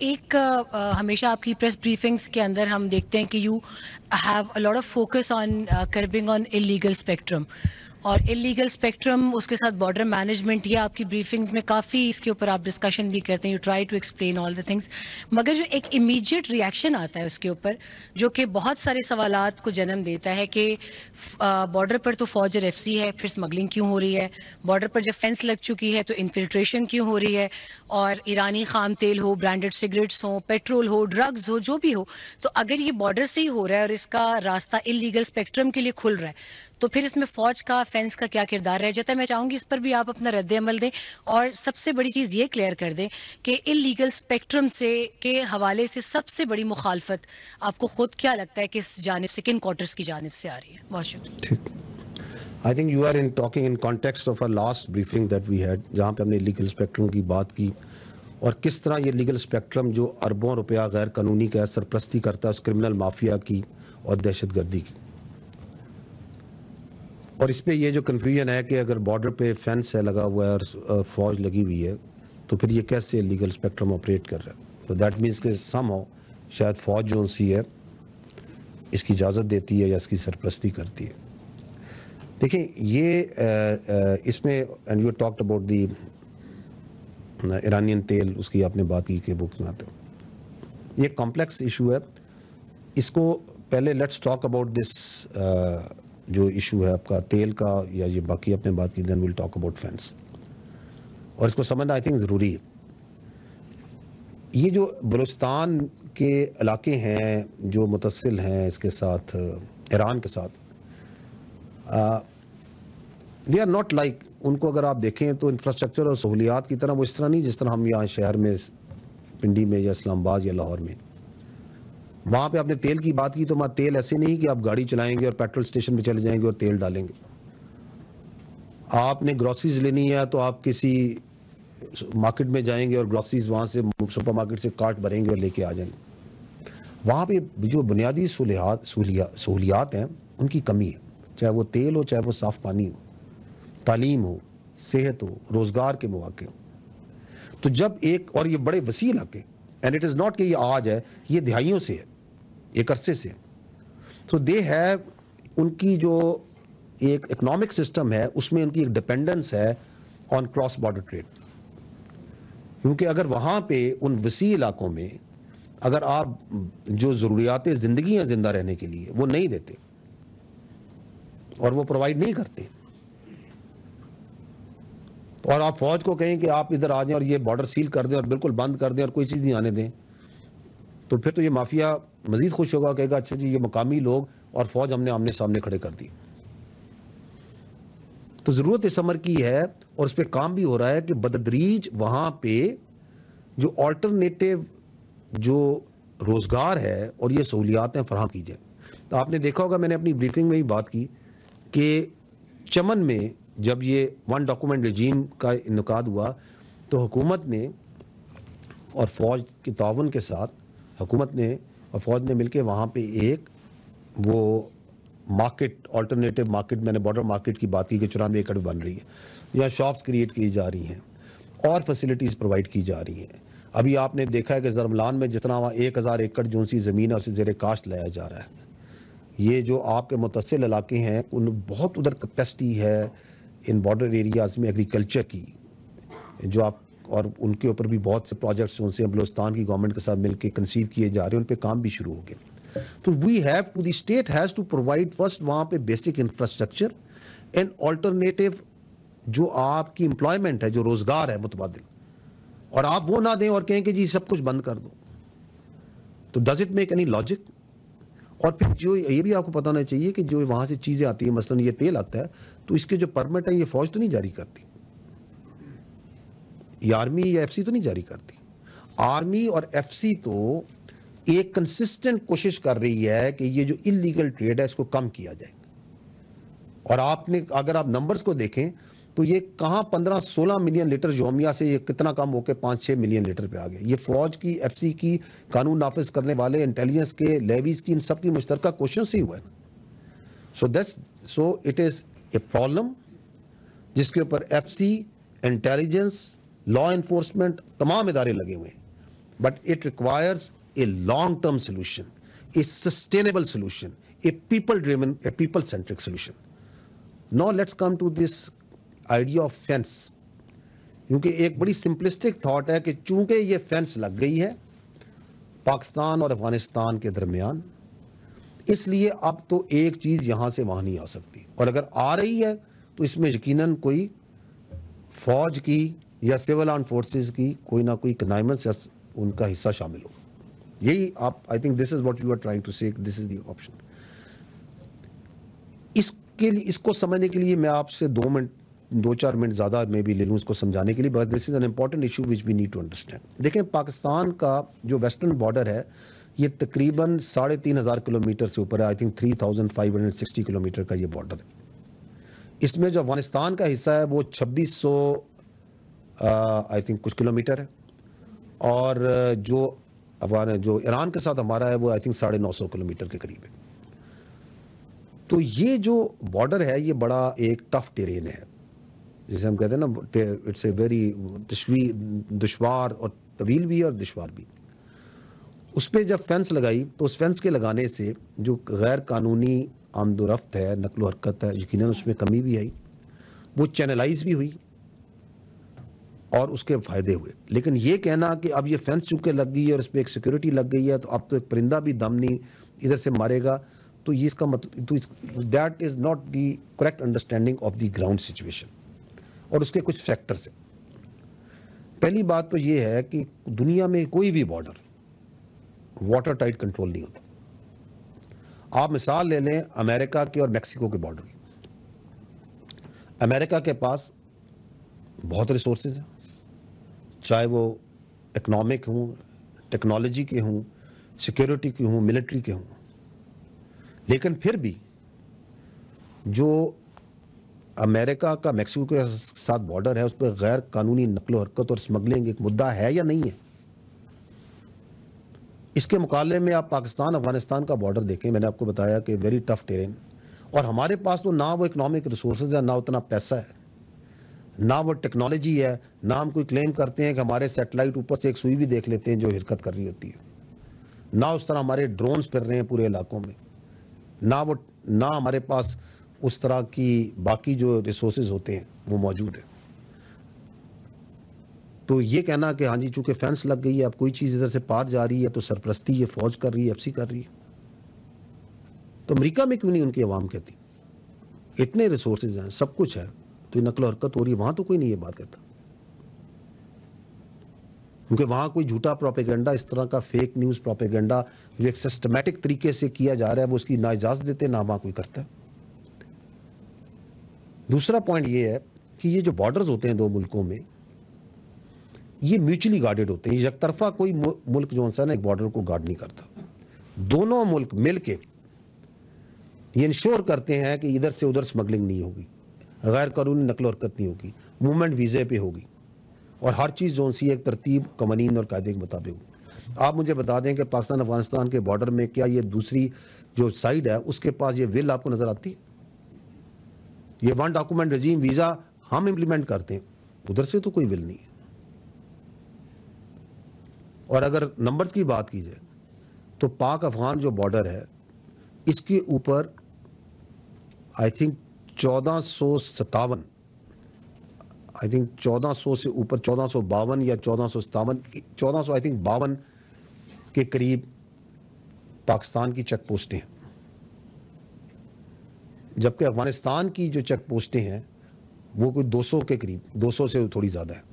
ایک ہمیشہ آپ کی پریس بریفنگز کے اندر ہم دیکھتے ہیں کہ you have a lot of focus on کربنگ on illegal spectrum اور انلیگل اسپیکٹرم اس کے ساتھ بارڈر مینجمنٹ، یہ آپ کی بریفنگز میں کافی اس کے اوپر آپ ڈسکشن بھی کرتے ہیں، you try to explain all the things, مگر جو ایک امیجیٹ ریئیکشن آتا ہے اس کے اوپر جو کہ بہت سارے سوالات کو جنم دیتا ہے کہ بارڈر پر تو فوج اور ایف سی ہے، پھر اسمگلنگ کیوں ہو رہی ہے؟ بارڈر پر جب فینس لگ چکی ہے تو انفلٹریشن کیوں ہو رہی ہے؟ اور ایرانی خام تیل ہو، برانڈڈ سگریٹس ہوں، پیٹرول ہو، ڈرگز ہو، جو بھی ہو، تو اگر یہ بارڈر سے ہی ہو رہا ہے اور اس کا راستہ انلیگل اسپیکٹرم کے لیے کھل رہا ہے تو پھر اس میں فوج کا، فینس کا کیا کردار رہ جاتا ہے؟ میں چاہوں گی اس پر بھی آپ اپنا رد عمل دیں، اور سب سے بڑی چیز یہ کلیئر کر دیں کہ انلیگل اسپیکٹرم سے کے حوالے سے سب سے بڑی مخالفت آپ کو خود کیا لگتا ہے کس جانب سے، کن کوارٹرز کی جانب سے آ رہی ہے؟ بہت شکریہ. I think you are talking in context of our last briefing that we had, جہاں پہ ہم نے لیگل اسپیکٹرم کی بات کی اور کس طرح یہ لیگل اسپیکٹرم جو اربوں روپیہ غیر قانونی کا سرپرستی کرتا ہے اس کرمنل مافیا کی اور دہشت گردی کی. اور اس پہ یہ جو کنفیوژن ہے کہ اگر بارڈر پہ فینس ہے لگا ہوا ہے اور فوج لگی ہوئی ہے تو پھر یہ کیسے لیگل اسپیکٹرم آپریٹ کر رہا ہے؟ تو دیٹ مینس کہ سم ہاؤ شاید فوج جو سی ہے اس کی اجازت دیتی ہے یا اس کی سرپرستی کرتی ہے. دیکھیں یہ اس میں and you talked about the Iranian تیل، اس کی آپ نے بات کی کہ وہ کیوں آتے ہیں. یہ کمپلیکس ایشو ہے. اس کو پہلے لیٹس ٹاک اباؤٹ دس جو ایشو ہے آپ کا تیل کا یا یہ باقی اپنے بات کی، then we'll talk about fence. اور اس کو سمجھنا آئی تھنک ضروری ہے. یہ جو بلوچستان کے علاقے ہیں جو متصل ہیں اس کے ساتھ ایران کے ساتھ، دے آر ناٹ لائک، ان کو اگر آپ دیکھیں تو انفراسٹرکچر اور سہولیات کی طرح وہ اس طرح نہیں جس طرح ہم یہاں شہر میں پنڈی میں یا اسلام آباد یا لاہور میں. وہاں پہ آپ نے تیل کی بات کی تو وہاں تیل ایسے نہیں کہ آپ گاڑی چلائیں گے اور پیٹرول اسٹیشن پہ چلے جائیں گے اور تیل ڈالیں گے. آپ نے گروسریز لینی ہے تو آپ کسی مارکیٹ میں جائیں گے اور گروسریز وہاں سے سپر مارکیٹ سے کارٹ بھریں گے اور لے کے آ جائیں گے. وہاں پہ جو بنیادی سہولیات ہیں ان کی کمی ہے، چاہے وہ تیل ہو، چاہے وہ صاف پانی ہو، تعلیم ہو، صحت ہو، روزگار کے مواقع ہو. تو جب ایک، اور یہ بڑے وسیع علاقے، اینڈ اٹ از ناٹ کہ یہ آج ہے، یہ دہائیوں سے ہے، ایک عرصے سے. تو دے ہیو، ان کی جو ایک اکنامک سسٹم ہے اس میں ان کی ایک ڈپینڈنس ہے آن کراس بارڈر ٹریڈ. کیونکہ اگر وہاں پہ ان وسیع علاقوں میں اگر آپ جو ضروریات زندگی ہیں زندہ رہنے کے لیے وہ نہیں دیتے اور وہ پرووائڈ نہیں کرتے، اور آپ فوج کو کہیں کہ آپ ادھر آ جائیں اور یہ بارڈر سیل کر دیں اور بالکل بند کر دیں اور کوئی چیز نہیں آنے دیں، تو پھر تو یہ مافیا مزید خوش ہوگا، کہے گا اچھا جی یہ مقامی لوگ اور فوج ہم نے آمنے سامنے کھڑے کر دی. تو ضرورت اس امر کی ہے اور اس پہ کام بھی ہو رہا ہے کہ بدتدریج وہاں پہ جو آلٹرنیٹیو جو روزگار ہے اور یہ سہولیات ہیں فراہم کی جائیں. تو آپ نے دیکھا ہوگا، میں نے اپنی بریفنگ میں ہی بات کی کہ چمن میں جب یہ ون ڈاکومنٹ رجیم کا انعقاد ہوا تو حکومت نے اور فوج کے تعاون کے ساتھ حکومت نے اور فوج نے مل کے وہاں پہ ایک وہ مارکیٹ، آلٹرنیٹیو مارکیٹ، میں نے بارڈر مارکیٹ کی بات کی کہ 94 ایکڑ بن رہی ہے، یہاں شاپس کریٹ کی جا رہی ہیں اور فیسلٹیز پرووائڈ کی جا رہی ہیں. ابھی آپ نے دیکھا ہے کہ زرملان میں جتنا وہاں 1000 ایکڑ جو سی زمین ہے اسے زیر کاشت لایا جا رہا ہے. یہ جو آپ کے متصل علاقے ہیں ان بہت ادھر کیپیسٹی ہے ان بارڈر ایریاز میں ایگریکلچر کی، جو آپ، اور ان کے اوپر بھی بہت سے پروجیکٹس ان سے بلوچستان کی گورنمنٹ کے ساتھ مل کے کنسیو کیے جا رہے ہیں، ان پہ کام بھی شروع ہو گئے. تو we have to, the state has to provide first وہاں پہ بیسک انفراسٹرکچر اینڈ آلٹرنیٹیو جو آپ کی امپلائمنٹ ہے، جو روزگار ہے متبادل، اور آپ وہ نہ دیں اور کہیں کہ جی سب کچھ بند کر دو. تو does it make any logic? اور پھر جو یہ بھی آپ کو پتہ ہونا چاہیے کہ جو وہاں سے چیزیں آتی ہیں، مثلا یہ تیل آتا ہے تو اس کے جو پرمٹ ہیں یہ فوج تو نہیں جاری کرتی، یہ آرمی یا ایف سی تو نہیں جاری کرتی. آرمی اور ایف سی تو ایک کنسسٹنٹ کوشش کر رہی ہے کہ یہ جو انلیگل ٹریڈ ہے اس کو کم کیا جائے. اور آپ نے اگر آپ نمبرز کو دیکھیں تو یہ کہاں 15-16 ملین لیٹر یومیہ سے یہ کتنا کم ہو کے 5-6 ملین لیٹر پہ آ گئے. یہ فوج کی، ایف سی کی، قانون نافذ کرنے والے انٹیلیجنس کے، لیویز کی، ان سب کی مشترکہ کوششوں سے ہی ہوا ہے. So it is a problem جس کے اوپر F C, intelligence, law enforcement, تمام ادارے لگے ہوئے ہیں. but it requires a long-term solution, a sustainable solution, a people-driven, a people-centric solution. Now let's come to this idea of fence. کیونکہ ایک بڑی سمپلسٹک تھاٹ ہے کہ چونکہ یہ فینس لگ گئی ہے پاکستان اور افغانستان کے درمیان، اس لیے اب تو ایک چیز یہاں سے وہاں نہیں آ سکتی، اور اگر آ رہی ہے تو اس میں یقیناً کوئی فوج کی یا سول آرم فورسز کی کوئی نہ کوئی کنائمنس یا ان کا حصہ شامل ہو. یہی آپ I think this is what you are trying to say, this is the option. اس کو سمجھنے کے لیے میں آپ سے 2-4 منٹ زیادہ میں بھی لے لوں اس کو سمجھانے کے لیے، but this is an important issue which we need to understand. دیکھیں پاکستان کا جو ویسٹرن بارڈر ہے یہ تقریباً 3,500 کلومیٹر سے اوپر ہے. آئی تھنک 3,560 کلومیٹر کا یہ بارڈر ہے. اس میں جو افغانستان کا حصہ ہے وہ 2600 آئی تھنک کچھ کلومیٹر ہے، اور جو ایران کے ساتھ ہمارا ہے وہ آئی تھنک 950 کلومیٹر کے قریب ہے. تو یہ جو بارڈر ہے یہ بڑا ایک ٹف ٹیرین ہے، جسے ہم کہتے ہیں نا اٹس اے ویری دشوار اور طویل بھی اور دشوار بھی. اس پہ جب فینس لگائی تو اس فینس کے لگانے سے جو غیر قانونی آمد و رفت ہے، نقل و حرکت ہے، یقیناً اس میں کمی بھی آئی، وہ چینلائز بھی ہوئی اور اس کے فائدے ہوئے. لیکن یہ کہنا کہ اب یہ فینس چونکہ لگ گئی اور اس پہ ایک سیکورٹی لگ گئی ہے تو اب تو ایک پرندہ بھی دم نہیں ادھر سے مارے گا، تو یہ اس کا مطلب that is not the correct understanding of the ground situation. اور اس کے کچھ فیکٹرز ہیں. پہلی بات تو یہ ہے کہ دنیا میں کوئی بھی بارڈر واٹر ٹائٹ کنٹرول نہیں ہوتا. آپ مثال لے لیں امریکہ کے اور میکسیکو کے بارڈر کی. امریکہ کے پاس بہت ریسورسز ہیں، چاہے وہ اکنامک ہوں، ٹیکنالوجی کے ہوں، سیکیورٹی کے ہوں، ملٹری کے ہوں. لیکن پھر بھی جو امریکہ کا میکسیکو کے ساتھ بارڈر ہے اس پہ غیر قانونی نقل و حرکت اور اسمگلنگ ایک مدعا ہے یا نہیں ہے. اس کے مقابلے میں آپ پاکستان افغانستان کا بارڈر دیکھیں، میں نے آپ کو بتایا کہ ویری ٹف ٹیرین، اور ہمارے پاس تو نہ وہ اکنامک ریسورسز ہیں، نہ اتنا پیسہ ہے، نہ وہ ٹیکنالوجی ہے، نہ ہم کوئی کلیم کرتے ہیں کہ ہمارے سیٹلائٹ اوپر سے ایک سوئی بھی دیکھ لیتے ہیں جو حرکت کر رہی ہوتی ہے، نہ اس طرح ہمارے ڈرونز پھر رہے ہیں پورے علاقوں میں، نہ ہمارے پاس اس طرح کی باقی جو ریسورسز ہوتے ہیں وہ موجود ہیں. تو یہ کہنا کہ ہاں جی چونکہ فینس لگ گئی ہے اب کوئی چیز ادھر سے پار جا رہی ہے تو سرپرستی یہ فوج کر رہی ہے، FC کر رہی ہے. تو امریکہ میں کیوں نہیں ان کی عوام کہتی؟ اتنے ریسورسز ہیں، سب کچھ ہے، تو یہ نقل و حرکت ہو رہی ہے، وہاں تو کوئی نہیں یہ بات کہتا. کیونکہ وہاں کوئی جھوٹا پروپیگنڈا، اس طرح کا فیک نیوز پروپیگنڈا جو ایک سسٹمیٹک طریقے سے کیا جا رہا ہے وہ اس کی نہ اجازت دیتے نہ وہاں کوئی کرتا ہے. دوسرا پوائنٹ یہ ہے کہ یہ جو بارڈرز ہوتے ہیں دو ملکوں میں یہ میوچلی گارڈڈ ہوتے ہیں. یک طرفہ کوئی ملک جو ہے نا ایک بارڈر کو گارڈ نہیں کرتا. دونوں ملک مل کے یہ انشور کرتے ہیں کہ ادھر سے ادھر سمگلنگ نہیں ہوگی، غیر قانونی نقل و حرکت نہیں ہوگی، موومنٹ ویزے پہ ہوگی، اور ہر چیز جو سی ایک ترتیب قوانین اور قاعدے کے مطابق ہوگی. آپ مجھے بتا دیں کہ پاکستان افغانستان کے بارڈر میں کیا یہ دوسری جو سائڈ ہے اس کے پاس یہ ول آپ کو نظر آتی ہے؟ یہ ون ڈاکومنٹ رجیم ویزا ہم امپلیمنٹ کرتے ہیں، ادھر سے تو کوئی ول نہیں ہے. اور اگر نمبرز کی بات کی جائے تو پاک افغان جو بارڈر ہے اس کے اوپر آئی تھنک 1457 آئی تھنک 1400 سے اوپر 1452 یا 1457 1400 آئی تھنک 52 کے قریب پاکستان کی چیک پوسٹیں ہیں، جبکہ افغانستان کی جو چیک پوسٹیں ہیں وہ کوئی 200 کے قریب، 200 سے تھوڑی زیادہ ہے.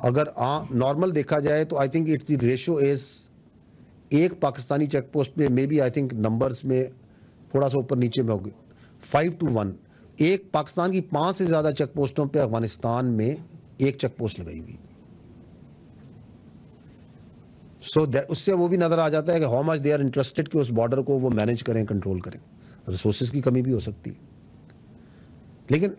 اگر نارمل دیکھا جائے تو I think it's the ratio is ایک پاکستانی چیک پوسٹ پہ maybe I think numbers میں تھوڑا سا اوپر نیچے میں ہوگی 5-1. ایک پاکستان کی 5 سے زیادہ چیک پوسٹوں پہ افغانستان میں ایک چیک پوسٹ لگائی ہوئی. سو اس سے وہ بھی نظر آ جاتا ہے کہ how much they are interested کہ اس بارڈر کو وہ مینیج کریں، کنٹرول کریں. ریسورسز کی کمی بھی ہو سکتی ہے. لیکن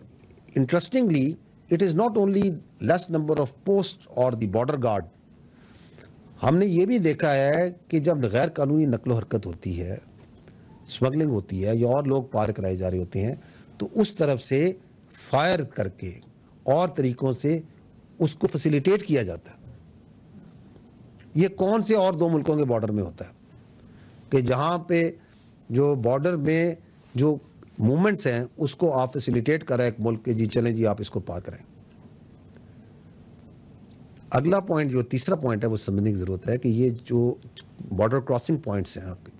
interestingly it is not only less number of post اور دی بارڈر گارڈ. ہم نے یہ بھی دیکھا ہے کہ جب غیر قانونی نقل و حرکت ہوتی ہے، اسمگلنگ ہوتی ہے یا اور لوگ پار کرائے جا رہے ہوتے ہیں تو اس طرف سے فائر کر کے اور طریقوں سے اس کو فیسیلیٹیٹ کیا جاتا ہے. یہ کون سے اور دو ملکوں کے بارڈر میں ہوتا ہے کہ جہاں پہ جو بارڈر میں جو موومنٹس ہیں اس کو آپ فیسیلیٹیٹ کر رہے ہیں ایک ملک کے، جی چلیں جی آپ اس کو پار کریں. اگلا پوائنٹ جو تیسرا پوائنٹ ہے وہ سمجھنے کی ضرورت ہے کہ یہ جو بارڈر کراسنگ پوائنٹس ہیں آپ کے